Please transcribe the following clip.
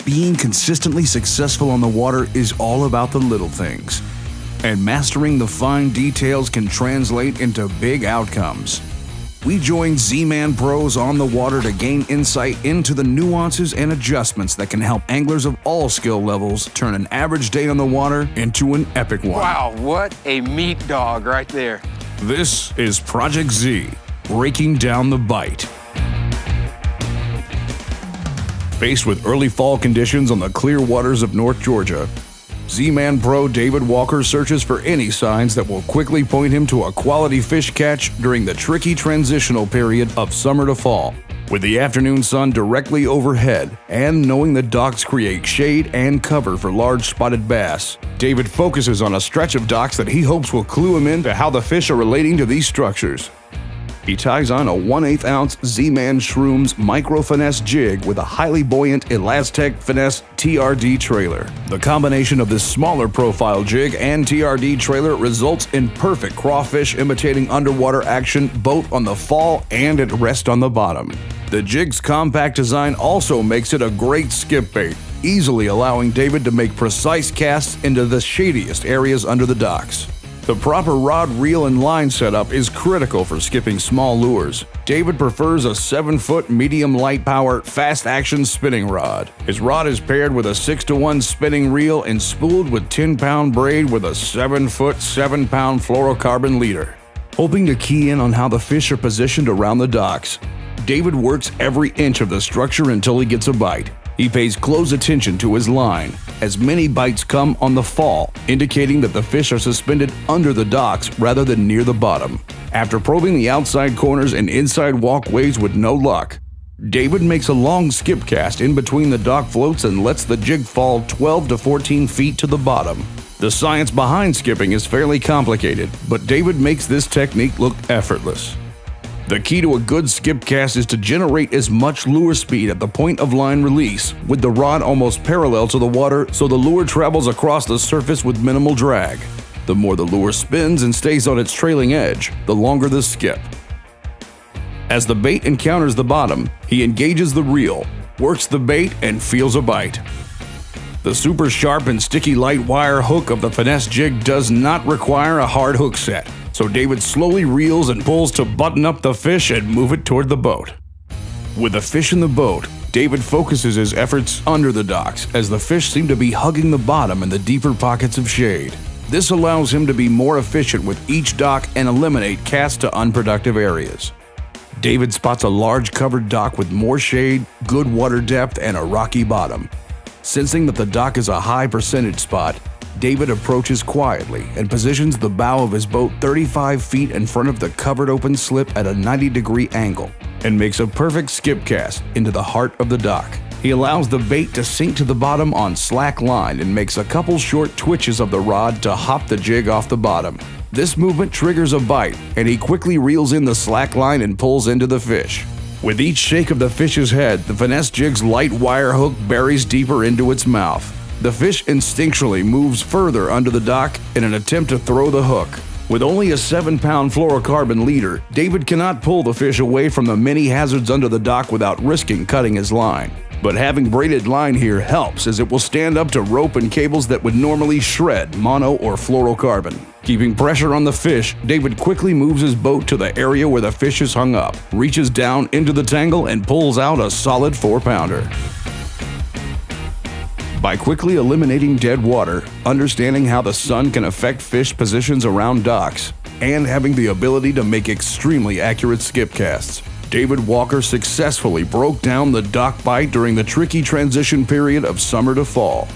Being consistently successful on the water is all about the little things, and mastering the fine details can translate into big outcomes. We join Z-Man pros on the water to gain insight into the nuances and adjustments that can help anglers of all skill levels turn an average day on the water into an epic one. Wow, what a meat dog right there. This is Project Z, breaking down the bite. Faced with early fall conditions on the clear waters of North Georgia, Z-Man Pro David Walker searches for any signs that will quickly point him to a quality fish catch during the tricky transitional period of summer to fall. With the afternoon sun directly overhead and knowing that docks create shade and cover for large spotted bass, David focuses on a stretch of docks that he hopes will clue him into how the fish are relating to these structures. He ties on a 1/8 ounce Z-Man Shrooms Micro Finesse jig with a highly buoyant Elastec Finesse TRD trailer. The combination of this smaller profile jig and TRD trailer results in perfect crawfish imitating underwater action both on the fall and at rest on the bottom. The jig's compact design also makes it a great skip bait, easily allowing David to make precise casts into the shadiest areas under the docks. The proper rod, reel, and line setup is critical for skipping small lures. David prefers a 7-foot medium light power, fast action spinning rod. His rod is paired with a 6-to-1 spinning reel and spooled with 10-pound braid with a 7-foot, 7-pound fluorocarbon leader. Hoping to key in on how the fish are positioned around the docks, David works every inch of the structure until he gets a bite. He pays close attention to his line, as many bites come on the fall, indicating that the fish are suspended under the docks rather than near the bottom. After probing the outside corners and inside walkways with no luck, David makes a long skip cast in between the dock floats and lets the jig fall 12 to 14 feet to the bottom. The science behind skipping is fairly complicated, but David makes this technique look effortless. The key to a good skip cast is to generate as much lure speed at the point of line release, with the rod almost parallel to the water so the lure travels across the surface with minimal drag. The more the lure spins and stays on its trailing edge, the longer the skip. As the bait encounters the bottom, he engages the reel, works the bait, and feels a bite. The super sharp and sticky light wire hook of the finesse jig does not require a hard hook set, so David slowly reels and pulls to button up the fish and move it toward the boat. With the fish in the boat, David focuses his efforts under the docks as the fish seem to be hugging the bottom in the deeper pockets of shade. This allows him to be more efficient with each dock and eliminate casts to unproductive areas. David spots a large covered dock with more shade, good water depth, and a rocky bottom. Sensing that the dock is a high percentage spot, David approaches quietly and positions the bow of his boat 35 feet in front of the covered open slip at a 90-degree angle and makes a perfect skip cast into the heart of the dock. He allows the bait to sink to the bottom on slack line and makes a couple short twitches of the rod to hop the jig off the bottom. This movement triggers a bite, and he quickly reels in the slack line and pulls into the fish. With each shake of the fish's head, the finesse jig's light wire hook buries deeper into its mouth. The fish instinctually moves further under the dock in an attempt to throw the hook. With only a 7-pound fluorocarbon leader, David cannot pull the fish away from the many hazards under the dock without risking cutting his line. But having braided line here helps, as it will stand up to rope and cables that would normally shred mono or fluorocarbon. Keeping pressure on the fish, David quickly moves his boat to the area where the fish is hung up, reaches down into the tangle, and pulls out a solid 4-pounder. By quickly eliminating dead water, understanding how the sun can affect fish positions around docks, and having the ability to make extremely accurate skip casts, David Walker successfully broke down the dock bite during the tricky transition period of summer to fall.